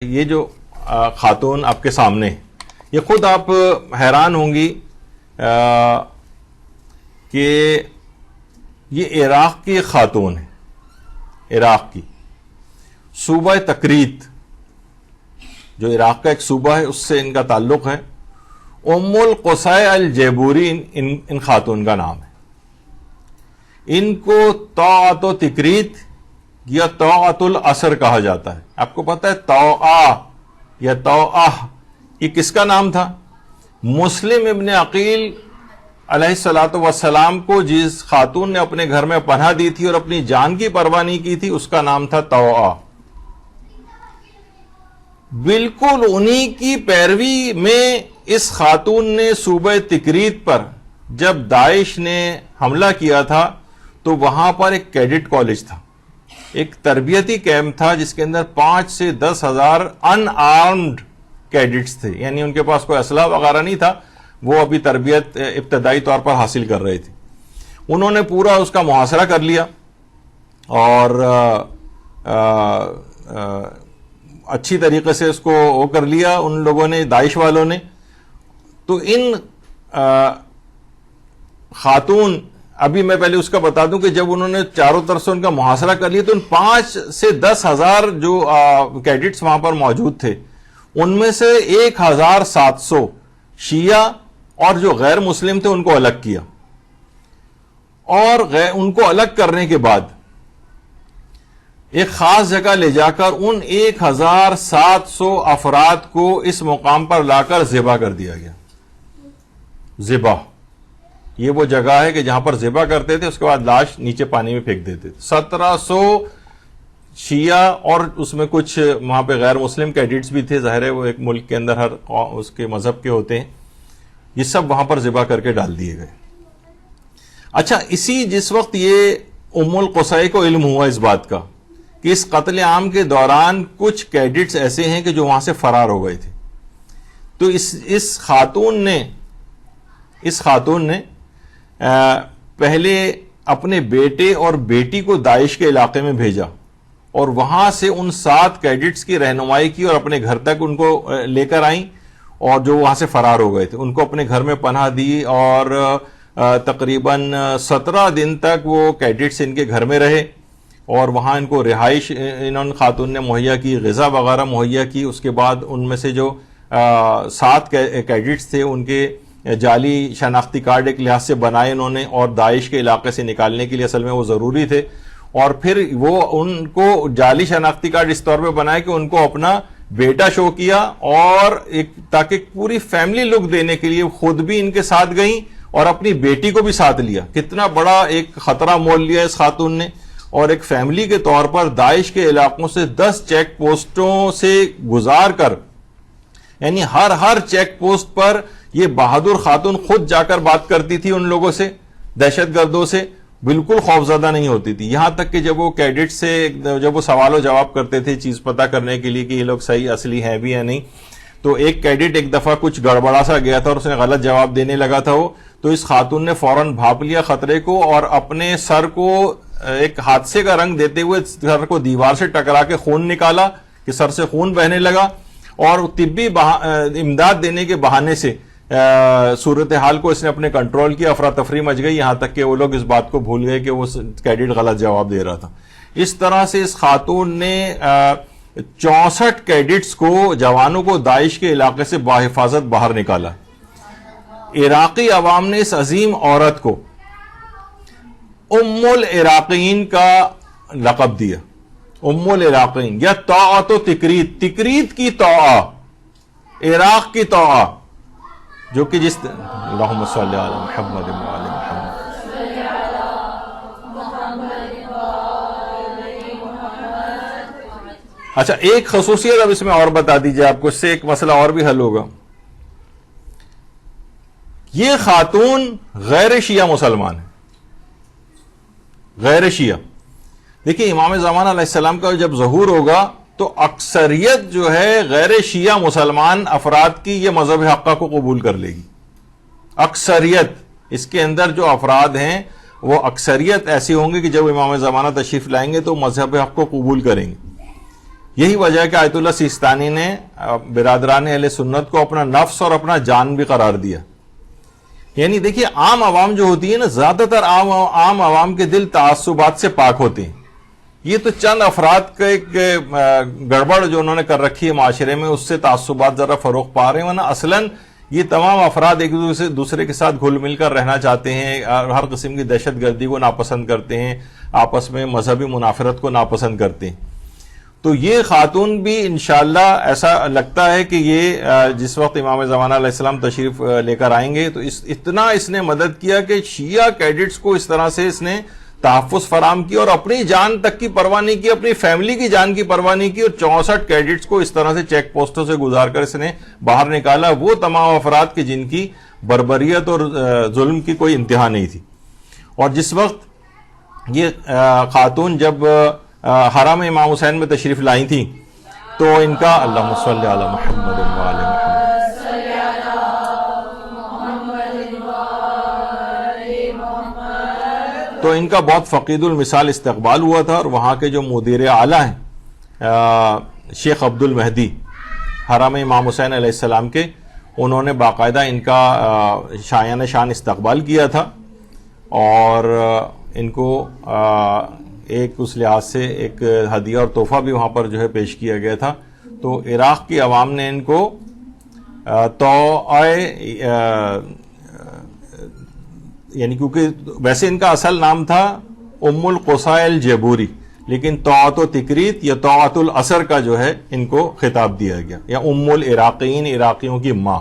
یہ جو خاتون آپ کے سامنے، یہ خود آپ حیران ہوں گی کہ یہ عراق کی خاتون ہے، عراق کی صوبہ تکریت جو عراق کا ایک صوبہ ہے اس سے ان کا تعلق ہے۔ ام القصی الجیبوری ان خاتون کا نام ہے۔ ان کو طاعت و تکریت یا طاعت العصر کہا جاتا ہے۔ آپ کو پتا ہے طوعا یا طوعہ یہ کس کا نام تھا؟ مسلم ابن عقیل علیہ الصلوۃ والسلام کو جس خاتون نے اپنے گھر میں پناہ دی تھی اور اپنی جان کی پرواہ نہیں کی تھی، اس کا نام تھا طوعا۔ بالکل انہی کی پیروی میں اس خاتون نے صوبہ تکریت پر جب داعش نے حملہ کیا تھا تو وہاں پر ایک کیڈٹ کالج تھا، ایک تربیتی کیمپ تھا جس کے اندر 5 سے 10 ہزار ان آرمڈ کیڈٹس تھے، یعنی ان کے پاس کوئی اسلحہ وغیرہ نہیں تھا، وہ ابھی تربیت ابتدائی طور پر حاصل کر رہے تھے۔ انہوں نے پورا اس کا محاصرہ کر لیا اور اچھی طریقے سے اس کو وہ کر لیا ان لوگوں نے، داعش والوں نے۔ تو ان خاتون، ابھی میں پہلے اس کا بتا دوں کہ جب انہوں نے چاروں طرف سے ان کا محاصرہ کر لیا تو ان 5 سے 10 ہزار جو کیڈٹس وہاں پر موجود تھے، ان میں سے 1700 شیعہ اور جو غیر مسلم تھے ان کو الگ کیا، اور ان کو الگ کرنے کے بعد ایک خاص جگہ لے جا کر ان 1700 افراد کو اس مقام پر لا کر ذبح کر دیا گیا۔ ذبح، یہ وہ جگہ ہے کہ جہاں پر ذبح کرتے تھے، اس کے بعد لاش نیچے پانی میں پھینک دیتے تھے۔ 1700 شیعہ اور اس میں کچھ وہاں پہ غیر مسلم کیڈٹس بھی تھے، ظاہر ہے وہ ایک ملک کے اندر ہر اس کے مذہب کے ہوتے ہیں، یہ سب وہاں پر ذبح کر کے ڈال دیے گئے۔ اچھا، جس وقت یہ ام القصی کو علم ہوا اس بات کا کہ اس قتل عام کے دوران کچھ کیڈٹس ایسے ہیں کہ جو وہاں سے فرار ہو گئے تھے، تو اس خاتون نے پہلے اپنے بیٹے اور بیٹی کو داعش کے علاقے میں بھیجا اور وہاں سے ان 7 کیڈٹس کی رہنمائی کی اور اپنے گھر تک ان کو لے کر آئیں، اور جو وہاں سے فرار ہو گئے تھے ان کو اپنے گھر میں پناہ دی، اور تقریباً 17 دن تک وہ کیڈٹس ان کے گھر میں رہے اور وہاں ان کو رہائش انہوں خاتون نے مہیا کی، غذا وغیرہ مہیا کی۔ اس کے بعد ان میں سے جو 7 کیڈٹس تھے ان کے جعلی شناختی کارڈ ایک لحاظ سے بنائے انہوں نے، اور داعش کے علاقے سے نکالنے کے لیے اصل میں وہ ضروری تھے، اور پھر وہ ان کو جعلی شناختی کارڈ اس طور پہ بنائے کہ ان کو اپنا بیٹا شو کیا، اور تاکہ پوری فیملی لک دینے کے لیے خود بھی ان کے ساتھ گئیں اور اپنی بیٹی کو بھی ساتھ لیا۔ کتنا بڑا ایک خطرہ مول لیا اس خاتون نے، اور ایک فیملی کے طور پر داعش کے علاقوں سے 10 چیک پوسٹوں سے گزار کر، یعنی ہر چیک پوسٹ پر یہ بہادر خاتون خود جا کر بات کرتی تھی ان لوگوں سے، دہشت گردوں سے، بالکل خوفزدہ نہیں ہوتی تھی۔ یہاں تک کہ جب وہ کیڈٹ سے جب وہ سوال و جواب کرتے تھے چیز پتہ کرنے کے لیے کہ یہ لوگ صحیح اصلی ہیں بھی یا نہیں، تو ایک کیڈٹ ایک دفعہ کچھ گڑبڑا سا گیا تھا اور اس نے غلط جواب دینے لگا تھا، وہ تو اس خاتون نے فوراً بھاپ لیا خطرے کو اور اپنے سر کو ایک حادثے کا رنگ دیتے ہوئے سر کو دیوار سے ٹکرا کے خون نکالا کہ سر سے خون بہنے لگا، اور طبی امداد دینے کے بہانے سے صورتحال کو اس نے اپنے کنٹرول کیا۔ افراتفری مچ گئی، یہاں تک کہ وہ لوگ اس بات کو بھول گئے کہ وہ کیڈٹ غلط جواب دے رہا تھا۔ اس طرح سے اس خاتون نے 64 کیڈٹس کو، جوانوں کو داعش کے علاقے سے بحفاظت باہر نکالا۔ عراقی عوام نے اس عظیم عورت کو ام العراقین کا لقب دیا، ام العراقین یا طاعت و تکریت، تکریت کی طوعا، عراق کی طوعا، جو کہ اللہم صلی علی محمد وعلی محمد۔ اچھا، ایک خصوصیت اب اس میں اور بتا دیجیے آپ کو، اس سے ایک مسئلہ اور بھی حل ہوگا۔ یہ خاتون غیر شیعہ مسلمان ہے، غیر شیعہ۔ دیکھیں، امام زمان علیہ السلام کا جب ظہور ہوگا تو اکثریت جو ہے غیر شیعہ مسلمان افراد کی یہ مذہب حقہ کو قبول کر لے گی۔ اکثریت، اس کے اندر جو افراد ہیں وہ اکثریت ایسی ہوں گے کہ جب امام زمانہ تشریف لائیں گے تو مذہب حق کو قبول کریں گے۔ یہی وجہ ہے کہ آیت اللہ سیستانی نے برادران اہل سنت کو اپنا نفس اور اپنا جان بھی قرار دیا. یعنی دیکھیے عام عوام جو ہوتی ہے نا، زیادہ تر عام عوام کے دل تعصبات سے پاک ہوتے ہیں. یہ تو چند افراد کا ایک گڑبڑ جو انہوں نے کر رکھی ہے معاشرے میں، اس سے تعصبات ذرا فروغ پا رہے ہیں، ورنہ اصلاً یہ تمام افراد ایک دوسرے کے ساتھ گھل مل کر رہنا چاہتے ہیں، ہر قسم کی دہشت گردی کو ناپسند کرتے ہیں، آپس میں مذہبی منافرت کو ناپسند کرتے ہیں. تو یہ خاتون بھی انشاءاللہ ایسا لگتا ہے کہ یہ جس وقت امام زمانہ علیہ السلام تشریف لے کر آئیں گے تو اتنا اس نے مدد کیا کہ شیعہ کیڈٹس کو اس طرح سے اس نے تحفظ فراہم کی، اور اپنی جان تک کی پرواہ نہیں کی، اپنی فیملی کی جان کی پرواہ نہیں کی، اور 64 کیڈٹس کو اس طرح سے چیک پوسٹوں سے گزار کر اس نے باہر نکالا، وہ تمام افراد کے جن کی بربریت اور ظلم کی کوئی انتہا نہیں تھی. اور جس وقت یہ خاتون جب حرم امام حسین میں تشریف لائی تھیں تو ان کا اللہم صلی علی محمد وعلی محمد، تو ان کا بہت فقید المثال استقبال ہوا تھا. اور وہاں کے جو مدیر اعلیٰ ہیں شیخ عبد المہدی حرم امام حسین علیہ السلام کے، انہوں نے باقاعدہ ان کا شایان شان استقبال کیا تھا، اور ان کو ایک اس لحاظ سے ایک ہدیہ اور تحفہ بھی وہاں پر جو ہے پیش کیا گیا تھا. تو عراق کی عوام نے ان کو یعنی کیونکہ ویسے ان کا اصل نام تھا ام القصاء الجبوری، لیکن طاعت و تکریت یا طاعت الاثر کا جو ہے ان کو خطاب دیا گیا، یا ام العراقین، عراقیوں کی ماں.